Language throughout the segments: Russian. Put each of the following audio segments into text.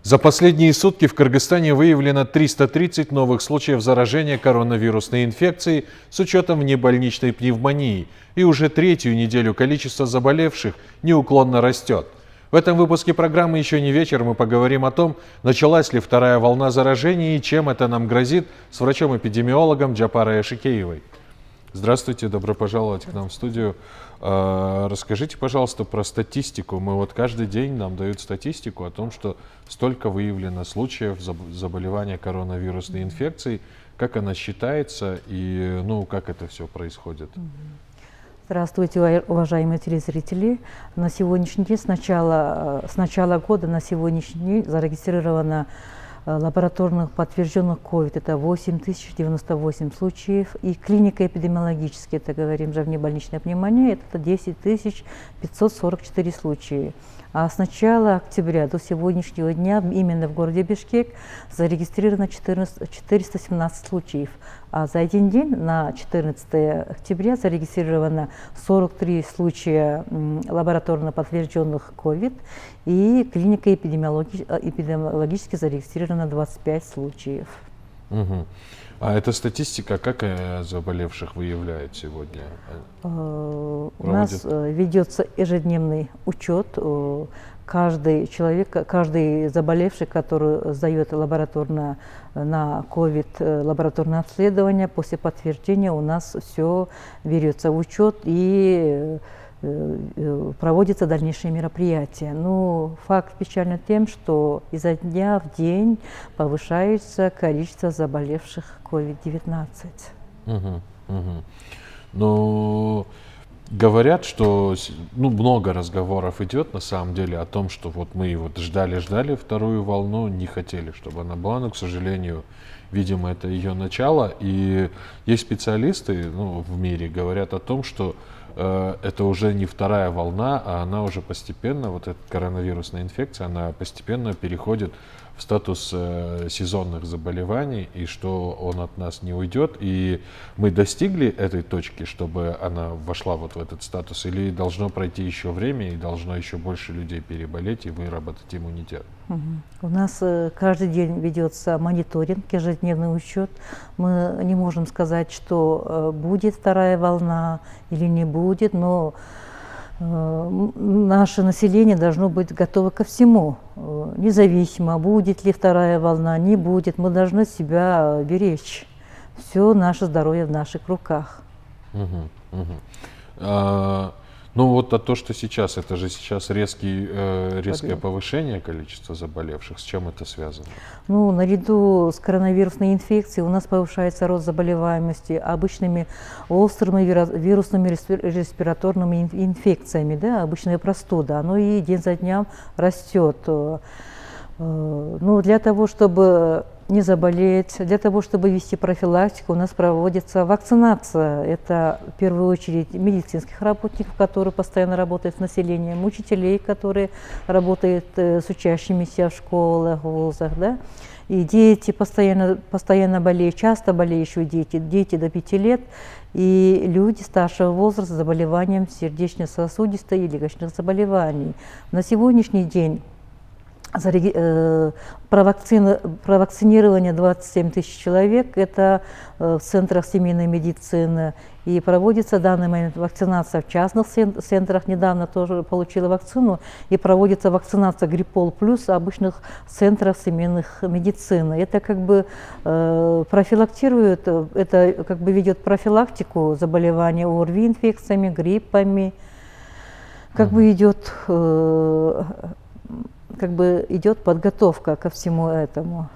За последние сутки в Кыргызстане выявлено 330 новых случаев заражения коронавирусной инфекцией с учетом внебольничной пневмонии, и уже третью неделю количество заболевших неуклонно растет. В этом выпуске программы «Еще не вечер» мы поговорим о том, началась ли вторая волна заражения и чем это нам грозит, с врачом-эпидемиологом Джапарой Ашикеевой. Здравствуйте, добро пожаловать к нам в студию. Расскажите, пожалуйста, про статистику. Мы вот каждый день нам дают статистику о том, что столько выявлено случаев заболевания коронавирусной инфекцией. Как она считается и как это все происходит? Здравствуйте, уважаемые телезрители. На сегодняшний день, с начала года на сегодняшний день зарегистрировано лабораторных подтвержденных COVID, это 8098 случаев, и клиника эпидемиологическая, это говорим же внебольничная пневмония, это 10544 случая. А с начала октября до сегодняшнего дня именно в городе Бишкек зарегистрировано 417 случаев. А за один день, на 14 октября, зарегистрировано 43 случая лабораторно подтвержденных COVID, и клиника эпидемиологически зарегистрировано 25 случаев. Угу. А эта статистика, как заболевших выявляет сегодня? У нас ведется ежедневный учет. Каждый человек, каждый заболевший, который сдает лабораторно на COVID лабораторное обследование, после подтверждения у нас все берется в учет и проводятся дальнейшие мероприятия. Но факт печальный тем, что изо дня в день повышается количество заболевших COVID-19. Но говорят, что много разговоров идет на самом деле о том, что вот мы ждали вторую волну, не хотели, чтобы она была, но, к сожалению, видимо, это ее начало. И есть специалисты в мире, говорят о том, что это уже не вторая волна, а она уже постепенно, вот эта коронавирусная инфекция, она постепенно переходит в статус сезонных заболеваний, и что он от нас не уйдет. И мы достигли этой точки, чтобы она вошла вот в этот статус, или должно пройти еще время, и должно еще больше людей переболеть и выработать иммунитет? У нас каждый день ведется мониторинг, ежедневный учет. Мы не можем сказать, что будет вторая волна или не будет, но наше население должно быть готово ко всему, независимо, будет ли вторая волна, не будет. Мы должны себя беречь. Все наше здоровье в наших руках. То, что сейчас, это же сейчас резкое повышение количества заболевших. С чем это связано? Наряду с коронавирусной инфекцией у нас повышается рост заболеваемости обычными острыми вирусными респираторными инфекциями, обычная простуда. Оно и день за днем растет. Для того, чтобы не заболеть, для того, чтобы вести профилактику, у нас проводится вакцинация. Это в первую очередь медицинских работников, которые постоянно работают с населением, учителей, которые работают с учащимися в школах, в вузах, и дети постоянно болеют, часто болеющие дети до 5 лет, и люди старшего возраста с заболеванием сердечно-сосудистой и легочных заболеваний. На сегодняшний день провакцинирование 27 тысяч человек, это в центрах семейной медицины, и проводится в данный момент вакцинация в частных центрах, недавно тоже получила вакцину, и проводится вакцинация Гриппол плюс в обычных центрах семейных медицины. Это профилактирует, это ведет профилактику заболевания ОРВИ, инфекциями, гриппами, идет подготовка ко всему этому.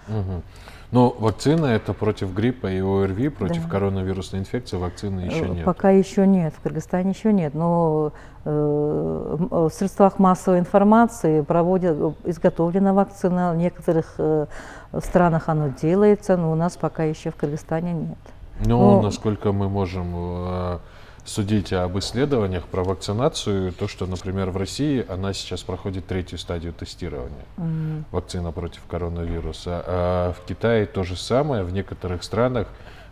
Но вакцина это против гриппа и ОРВИ, против коронавирусной инфекции вакцины еще нет? Пока еще нет, в Кыргызстане еще нет, но в средствах массовой информации изготовлена вакцина, в некоторых странах она делается, но у нас пока еще в Кыргызстане нет. Насколько мы можем судить об исследованиях про вакцинацию, то, что, например, в России она сейчас проходит 3-ю стадию тестирования, вакцина против коронавируса, а в Китае то же самое, в некоторых странах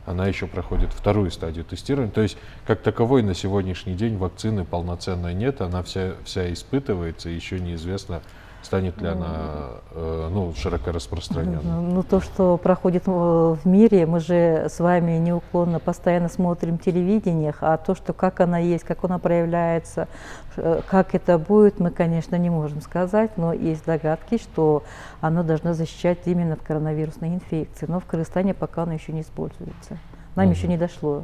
она еще проходит 2-ю стадию тестирования. То есть, как таковой, на сегодняшний день вакцины полноценной нет, она вся испытывается, и еще неизвестно, станет ли она ну, широко распространенной? Ну, то, что проходит в мире, мы же с вами неуклонно постоянно смотрим телевидение, а то, что как она есть, как она проявляется, как это будет, мы, конечно, не можем сказать, но есть догадки, что оно должно защищать именно от коронавирусной инфекции. Но в Кыргызстане пока оно еще не используется. Нам еще не дошло.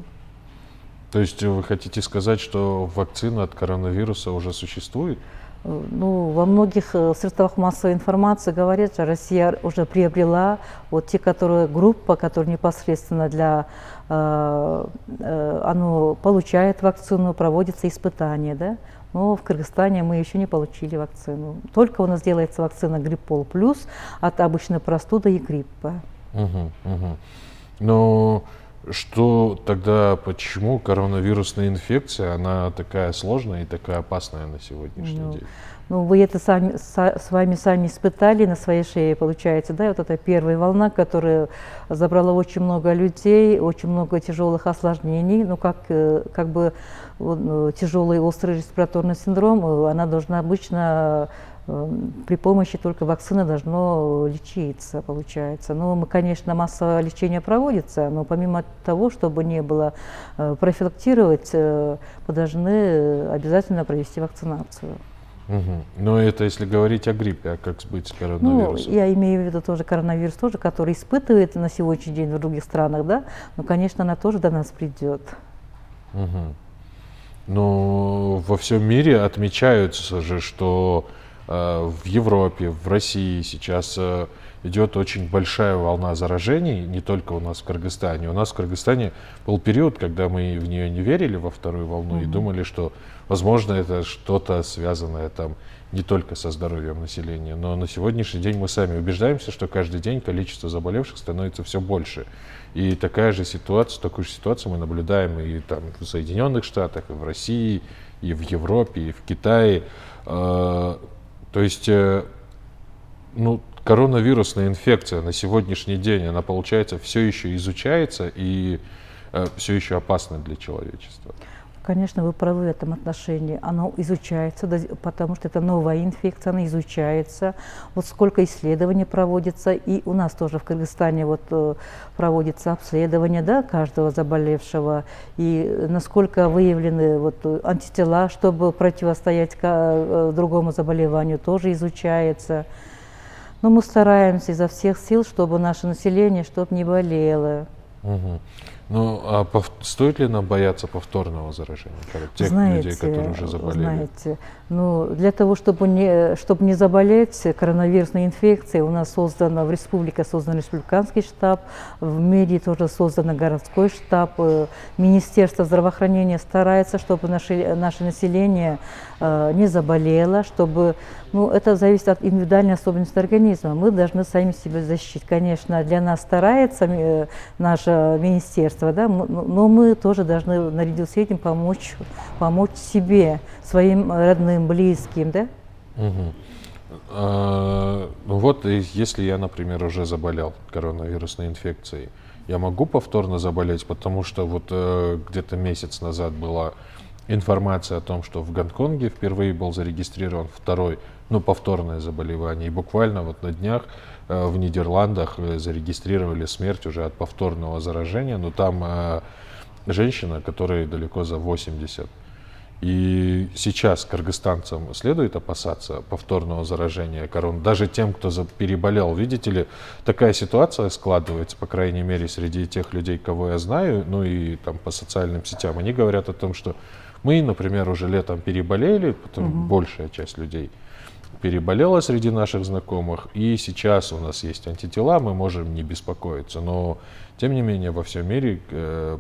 То есть вы хотите сказать, что вакцина от коронавируса уже существует? Ну, во многих средствах массовой информации говорят, что Россия уже приобрела вот те, которые группа, которая непосредственно для, оно получает вакцину, проводятся испытания, да. Но в Кыргызстане мы еще не получили вакцину. Только у нас делается вакцина Гриппол плюс от обычной простуды и гриппа. Но что тогда, почему коронавирусная инфекция, она такая сложная и такая опасная на сегодняшний день? Ну, вы это с вами сами испытали на своей шее, получается, да, вот эта первая волна, которая забрала очень много людей, очень много тяжелых осложнений, ну, как бы тяжелый острый респираторный синдром, она должна обычно при помощи только вакцины должно лечиться, получается. Но мы, конечно, массовое лечение проводится, но помимо того, чтобы не было профилактировать, мы должны обязательно провести вакцинацию. Но это если говорить о гриппе, а как быть с коронавирусом? Ну, я имею в виду тоже коронавирус, тоже, который испытывает на сегодняшний день в других странах, да, но, конечно, она тоже до нас придет. Но во всем мире отмечаются же, что в Европе, в России сейчас идет очень большая волна заражений, не только у нас в Кыргызстане. У нас в Кыргызстане был период, когда мы в нее не верили, во вторую волну, и думали, что, возможно, это что-то связанное там не только со здоровьем населения. Но на сегодняшний день мы сами убеждаемся, что каждый день количество заболевших становится все больше. И такую же ситуацию мы наблюдаем и там в Соединенных Штатах, и в России, и в Европе, и в Китае. То есть, ну, коронавирусная инфекция на сегодняшний день, она, получается, все еще изучается и все еще опасна для человечества. Конечно, вы правы в этом отношении. Оно изучается, потому что это новая инфекция, она изучается. Вот сколько исследований проводится, и у нас тоже в Кыргызстане вот проводится обследование, да, каждого заболевшего, и насколько выявлены вот антитела, чтобы противостоять другому заболеванию, тоже изучается. Но мы стараемся изо всех сил, чтобы наше население, чтобы не болело. Ну, а стоит ли нам бояться повторного заражения тех людей, которые уже заболели? Знаете, ну, для того, чтобы не заболеть коронавирусной инфекцией, у нас создан в республике создан республиканский штаб, в мэрии тоже создан городской штаб, Министерство здравоохранения старается, чтобы наше население не заболело, чтобы, ну, это зависит от индивидуальной особенности организма. Мы должны сами себя защитить. Конечно, для нас старается наше министерство, да, но мы тоже должны наряду с этим помочь себе, своим родным, близким, да? Ну вот, если я, например, уже заболел коронавирусной инфекцией, я могу повторно заболеть, потому что вот где-то месяц назад была информация о том, что в Гонконге впервые был зарегистрирован второй, ну, повторное заболевание. И буквально вот на днях в Нидерландах зарегистрировали смерть уже от повторного заражения, но там женщина, которой далеко за 80. И сейчас кыргызстанцам следует опасаться повторного заражения короной, даже тем, кто переболел. Видите ли, такая ситуация складывается, по крайней мере, среди тех людей, кого я знаю, ну и там по социальным сетям. Они говорят о том, что мы, например, уже летом переболели, потом большая часть людей переболела среди наших знакомых, и сейчас у нас есть антитела, мы можем не беспокоиться. Но, тем не менее, во всем мире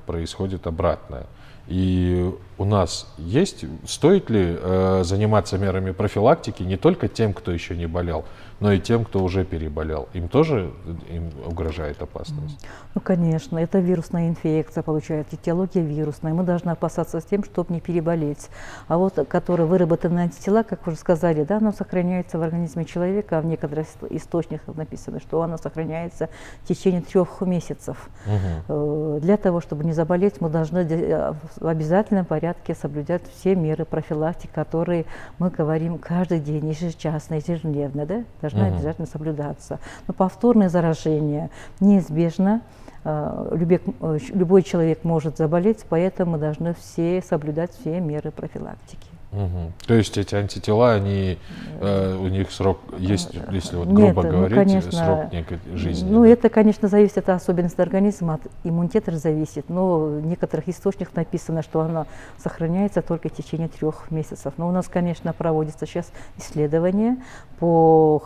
происходит обратное. И у нас стоит ли заниматься мерами профилактики не только тем, кто еще не болел, но и тем, кто уже переболел? Им угрожает опасность? Ну, конечно, это вирусная инфекция, получается, этиология вирусная. Мы должны опасаться с тем, чтобы не переболеть. А вот, которые выработаны антитела, как вы уже сказали, да, оно сохраняется в организме человека, а в некоторых источниках написано, что оно сохраняется в течение 3 месяцев. Для того, чтобы не заболеть, мы должны в обязательном порядке соблюдать все меры профилактики, которые мы говорим каждый день, ежечасно, ежедневно, да, должны обязательно соблюдаться. Но повторное заражение неизбежно. Любой человек может заболеть, поэтому мы должны все соблюдать все меры профилактики. То есть эти антитела, они, у них срок есть, если вот грубо говорить, конечно, срок некой жизни? Ну, да? это, конечно, зависит от особенностей организма, от иммунитета зависит, но в некоторых источниках написано, что она сохраняется только в течение 3 месяцев. Но у нас, конечно, проводится сейчас исследование по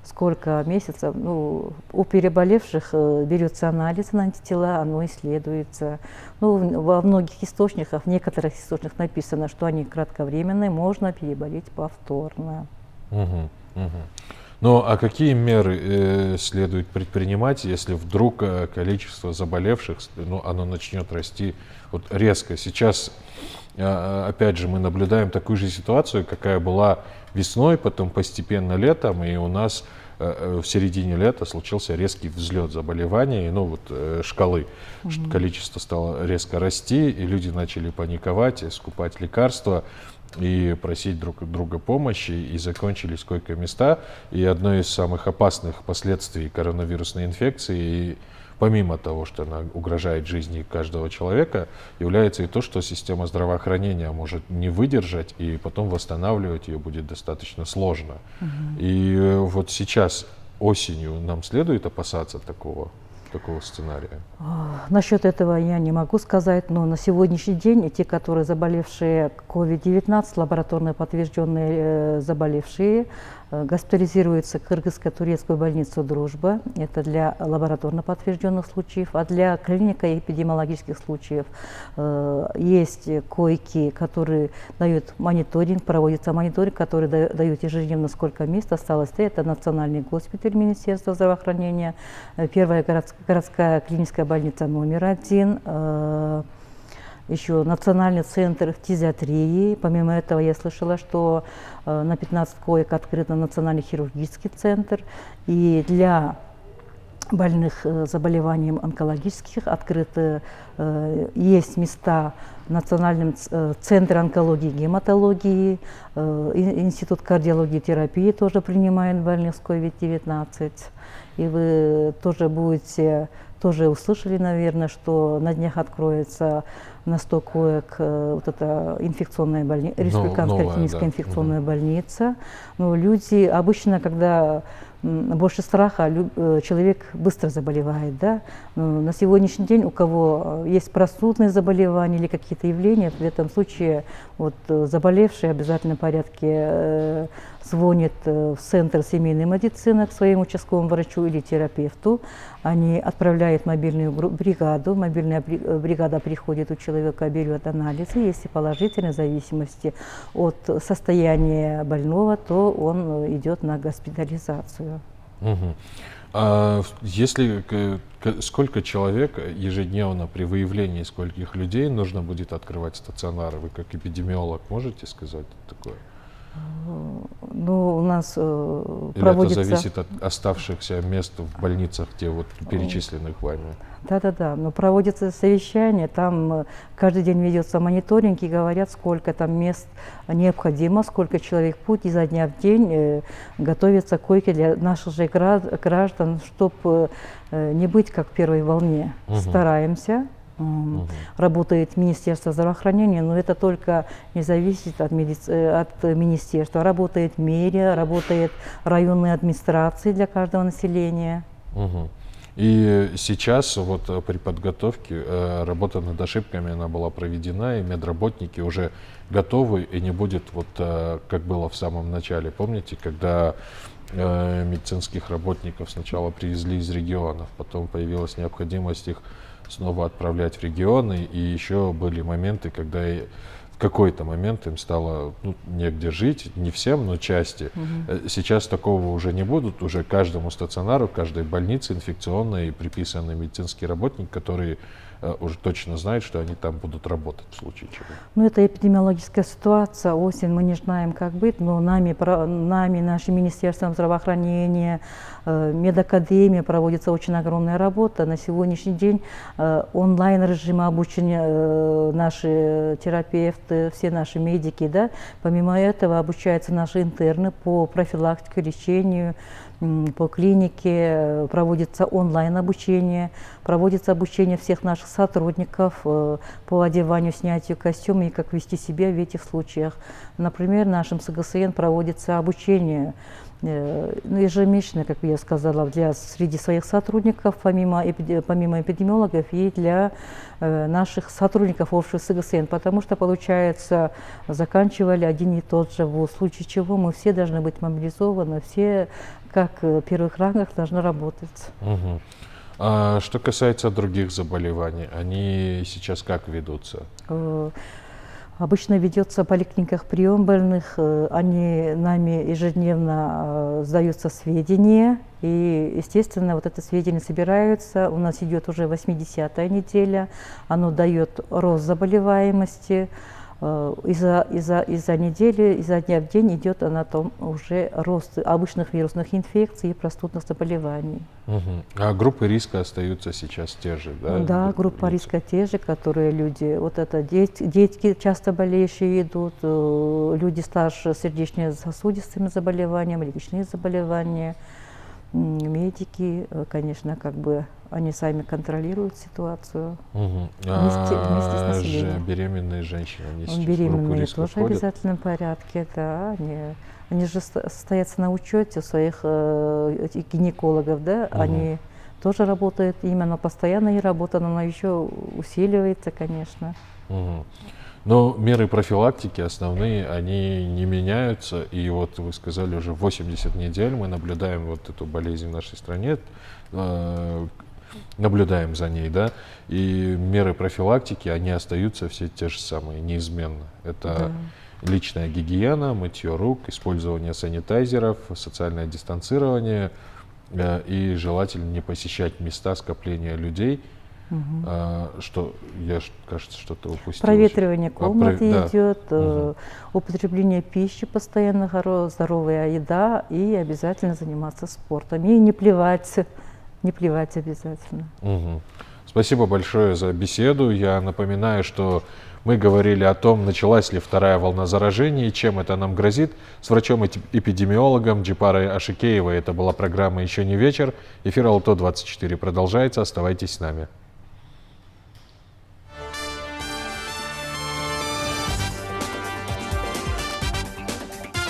сколько месяцев, ну, у переболевших берется анализ на антитела, оно исследуется. Ну, во многих источниках, в некоторых источниках написано, что они кратковременные, можно переболеть повторно. Ну, а какие меры следует предпринимать, если вдруг количество заболевших, ну, оно начнет расти вот резко? Сейчас, опять же, мы наблюдаем такую же ситуацию, какая была весной, потом постепенно летом, и у нас в середине лета случился резкий взлет заболеваний, ну вот шкалы, количество стало резко расти, и люди начали паниковать, скупать лекарства и просить друг друга помощи, и закончились койко-места. И одно из самых опасных последствий коронавирусной инфекции, помимо того, что она угрожает жизни каждого человека, является и то, что система здравоохранения может не выдержать, и потом восстанавливать ее будет достаточно сложно. И вот сейчас, осенью, нам следует опасаться такого сценария? Насчет этого я не могу сказать, но на сегодняшний день те, которые заболевшие COVID-19, лабораторно подтвержденные заболевшие, госпитализируются в кыргызско-турецкую больницу «Дружба». Это для лабораторно подтвержденных случаев, а для клинико-эпидемиологических случаев есть койки, которые дают мониторинг, проводится мониторинг, который дает ежедневно сколько мест осталось. Это Национальный госпиталь Министерства здравоохранения, первая городская клиническая больница номер 1, еще Национальный центр фтизиатрии. Помимо этого, я слышала, что на 15 коек открыт Национальный хирургический центр. И для больных заболеванием онкологических открыты есть места в Национальном центре онкологии и гематологии, Институт кардиологии и терапии тоже принимает больных с COVID-19. И вы тоже услышали, наверное, что на днях откроется на 100 коек вот эта инфекционная больница, республиканская клиническая инфекционная больница. Но люди обычно, когда больше страха, человек быстро заболевает, да? Но на сегодняшний день у кого есть простудные заболевания или какие-то явления, в этом случае вот заболевший в обязательном порядке звонит в Центр семейной медицины к своему участковому врачу или терапевту. Они отправляют мобильную бригаду. Мобильная бригада приходит у человека, берет анализы. Если положительно, в зависимости от состояния больного, то он идет на госпитализацию. А сколько человек ежедневно при выявлении скольких людей нужно будет открывать стационары? Вы как эпидемиолог можете сказать такое? Ну, у нас Или проводится... это зависит от оставшихся мест в больницах, те вот перечисленных вами? Да, но проводится совещание, там каждый день ведется мониторинг и говорят, сколько там мест необходимо, сколько человек в путь, изо дня в день готовятся койки для наших же граждан, чтобы не быть как в первой волне. Стараемся. Работает Министерство здравоохранения, но это только не зависит от министерства. Работает мэрия, работает районные администрации для каждого населения. И сейчас вот при подготовке работа над ошибками она была проведена, и медработники уже готовы, и не будет вот как было в самом начале. Помните, когда медицинских работников сначала привезли из регионов, потом появилась необходимость их снова отправлять в регионы, и еще были моменты, когда в какой-то момент им стало негде жить, не всем, но части. Сейчас такого уже не будут, уже каждому стационару, каждой больнице инфекционной приписанный медицинский работник, который уже точно знают, что они там будут работать в случае чего? Ну, это эпидемиологическая ситуация. Осень мы не знаем, как быть, но нами, нашим Министерством здравоохранения, медакадемия проводится очень огромная работа. На сегодняшний день онлайн-режима обучения наши терапевты, все наши медики, да, помимо этого обучаются наши интерны по профилактике, лечению, по клинике, проводится онлайн-обучение, проводится обучение всех наших сотрудников по одеванию, снятию костюма и как вести себя в этих случаях. Например, нашим СГСН проводится обучение ежемесячно, как я сказала, среди своих сотрудников, помимо эпидемиологов, и для наших сотрудников общего СГСН, потому что, получается, заканчивали один и тот же вуз, в случае чего мы все должны быть мобилизованы, все как в первых рангах должны работать. Угу. А что касается других заболеваний, они сейчас как ведутся? Обычно ведется в поликлиниках прием больных, они нами ежедневно сдаются сведения, и, естественно, вот это сведения собираются. У нас идет уже 80-я неделя, оно дает рост заболеваемости. Изо недели, изо дня в день идет на том уже рост обычных вирусных инфекций и простудных заболеваний. Угу. А группы риска остаются сейчас те же, да? Да, группа риска те же, которые люди, вот это детки часто болеющие идут, люди старше с сердечно-сосудистыми заболеваниями, легочные заболевания, медики, конечно, как бы они сами контролируют ситуацию. Угу. Вместе с населением. Беременные женщины, они сейчас Беременные в группу риска тоже в входят? обязательном порядке, да. Они же состоятся на учете у своих гинекологов, да, они тоже работают именно постоянно, и работа, она еще усиливается, конечно. Угу. Но меры профилактики основные, они не меняются, и вот вы сказали, уже 80 недель мы наблюдаем вот эту болезнь в нашей стране, наблюдаем за ней, да, и меры профилактики, они остаются все те же самые, неизменно. Это личная гигиена, мытье рук, использование санитайзеров, социальное дистанцирование, и желательно не посещать места скопления людей. Что, кажется, что-то упустил. Проветривание комнаты да. идет, употребление пищи постоянно, здоровая еда, и обязательно заниматься спортом. И не плевать обязательно. Спасибо большое за беседу. Я напоминаю, что мы говорили о том, началась ли вторая волна заражений и чем это нам грозит. С врачом-эпидемиологом Джипарой Ашикеевой. Это была программа «Еще не вечер». Эфир Алто 24 продолжается. Оставайтесь с нами.